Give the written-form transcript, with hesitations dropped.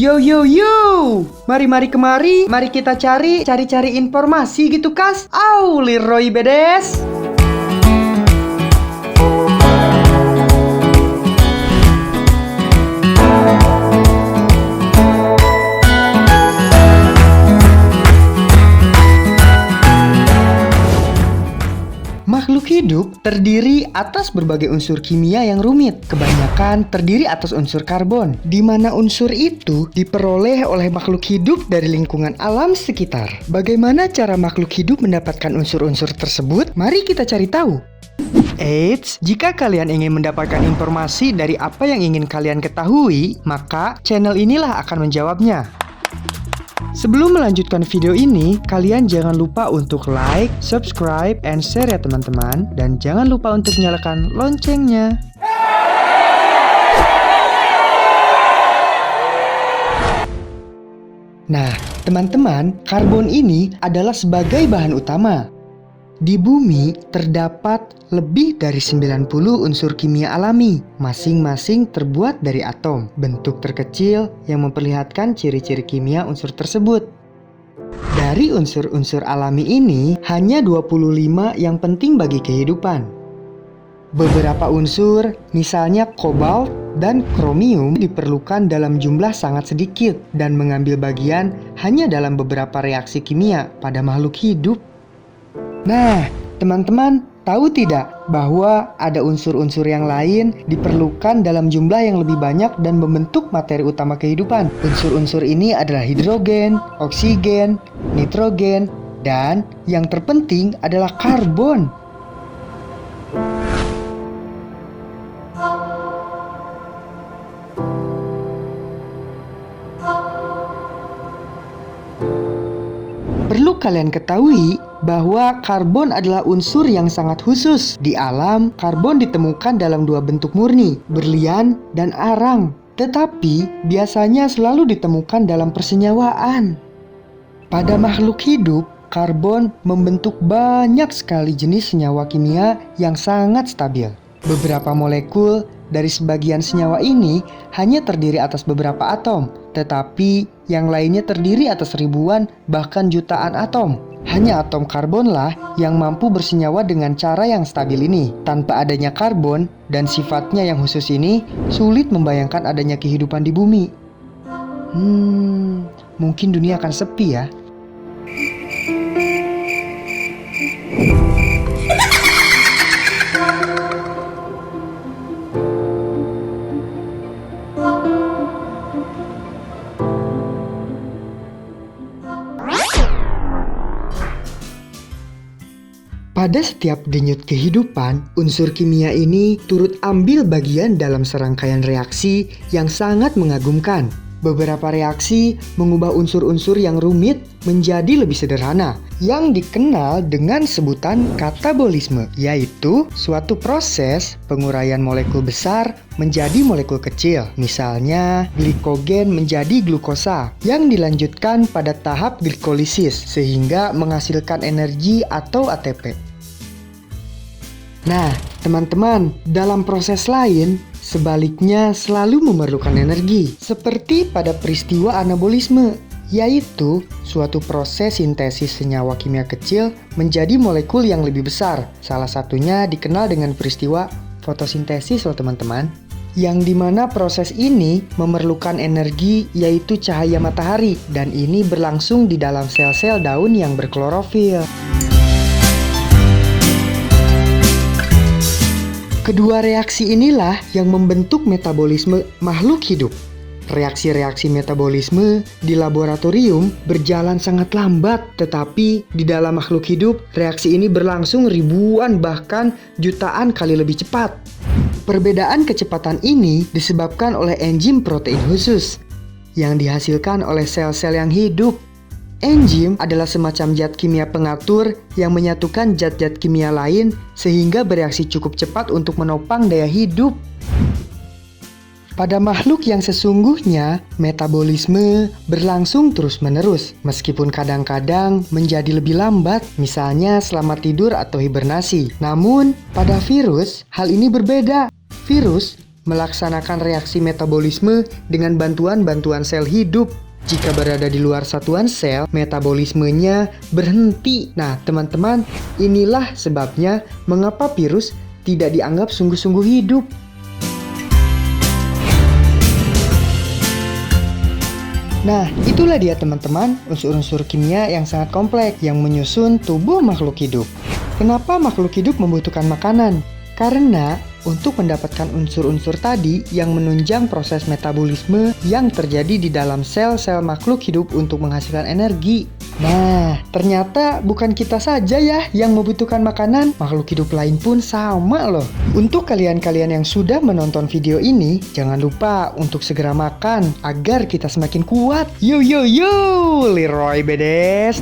Yo yo yo, mari kemari, mari kita cari informasi gitu kas. Au, Leroy bedes. Makhluk hidup terdiri atas berbagai unsur kimia yang rumit. Kebanyakan terdiri atas unsur karbon, di mana unsur itu diperoleh oleh makhluk hidup dari lingkungan alam sekitar. Bagaimana cara makhluk hidup mendapatkan unsur-unsur tersebut? Mari kita cari tahu. Eits, jika kalian ingin mendapatkan informasi dari apa yang ingin kalian ketahui, maka channel inilah akan menjawabnya. Sebelum melanjutkan video ini, kalian jangan lupa untuk like, subscribe, and share ya teman-teman. Dan jangan lupa untuk nyalakan loncengnya. Nah, teman-teman, karbon ini adalah sebagai bahan utama. Di bumi terdapat lebih dari 90 unsur kimia alami, masing-masing terbuat dari atom, bentuk terkecil yang memperlihatkan ciri-ciri kimia unsur tersebut. Dari unsur-unsur alami ini, hanya 25 yang penting bagi kehidupan. Beberapa unsur, misalnya kobalt dan kromium, diperlukan dalam jumlah sangat sedikit dan mengambil bagian hanya dalam beberapa reaksi kimia pada makhluk hidup. Nah, teman-teman, tahu tidak bahwa ada unsur-unsur yang lain diperlukan dalam jumlah yang lebih banyak dan membentuk materi utama kehidupan? Unsur-unsur ini adalah hidrogen, oksigen, nitrogen, dan yang terpenting adalah karbon. Perlu kalian ketahui bahwa karbon adalah unsur yang sangat khusus. Di alam, karbon ditemukan dalam dua bentuk murni, berlian dan arang. Tetapi biasanya selalu ditemukan dalam persenyawaan. Pada makhluk hidup, karbon membentuk banyak sekali jenis senyawa kimia yang sangat stabil. Beberapa molekul dari sebagian senyawa ini hanya terdiri atas beberapa atom, tetapi yang lainnya terdiri atas ribuan bahkan jutaan atom. Hanya atom karbonlah yang mampu bersenyawa dengan cara yang stabil ini. Tanpa adanya karbon dan sifatnya yang khusus ini, sulit membayangkan adanya kehidupan di bumi. Mungkin dunia akan sepi ya. Pada setiap denyut kehidupan, unsur kimia ini turut ambil bagian dalam serangkaian reaksi yang sangat mengagumkan. Beberapa reaksi mengubah unsur-unsur yang rumit menjadi lebih sederhana, yang dikenal dengan sebutan katabolisme, yaitu suatu proses penguraian molekul besar menjadi molekul kecil. Misalnya, glikogen menjadi glukosa, yang dilanjutkan pada tahap glikolisis, sehingga menghasilkan energi atau ATP. Nah, teman-teman, dalam proses lain, sebaliknya selalu memerlukan energi, seperti pada peristiwa anabolisme, yaitu suatu proses sintesis senyawa kimia kecil menjadi molekul yang lebih besar. Salah satunya dikenal dengan peristiwa fotosintesis loh teman-teman, yang dimana proses ini memerlukan energi yaitu cahaya matahari, dan ini berlangsung di dalam sel-sel daun yang berklorofil. Kedua reaksi inilah yang membentuk metabolisme makhluk hidup. Reaksi-reaksi metabolisme di laboratorium berjalan sangat lambat, tetapi di dalam makhluk hidup, reaksi ini berlangsung ribuan bahkan jutaan kali lebih cepat. Perbedaan kecepatan ini disebabkan oleh enzim protein khusus yang dihasilkan oleh sel-sel yang hidup. Enzim adalah semacam zat kimia pengatur yang menyatukan zat-zat kimia lain sehingga bereaksi cukup cepat untuk menopang daya hidup. Pada makhluk yang sesungguhnya, metabolisme berlangsung terus-menerus, meskipun kadang-kadang menjadi lebih lambat, misalnya selama tidur atau hibernasi. Namun, pada virus, hal ini berbeda. Virus melaksanakan reaksi metabolisme dengan bantuan sel hidup. Jika berada di luar satuan sel, metabolismenya berhenti. Nah, teman-teman, inilah sebabnya mengapa virus tidak dianggap sungguh-sungguh hidup. Nah, itulah dia teman-teman, unsur-unsur kimia yang sangat kompleks yang menyusun tubuh makhluk hidup. Kenapa makhluk hidup membutuhkan makanan? Karena untuk mendapatkan unsur-unsur tadi yang menunjang proses metabolisme yang terjadi di dalam sel-sel makhluk hidup untuk menghasilkan energi. Nah, ternyata bukan kita saja ya yang membutuhkan makanan, makhluk hidup lain pun sama loh. Untuk kalian-kalian yang sudah menonton video ini, jangan lupa untuk segera makan agar kita semakin kuat. Yo yo yo, Leroy Bedes.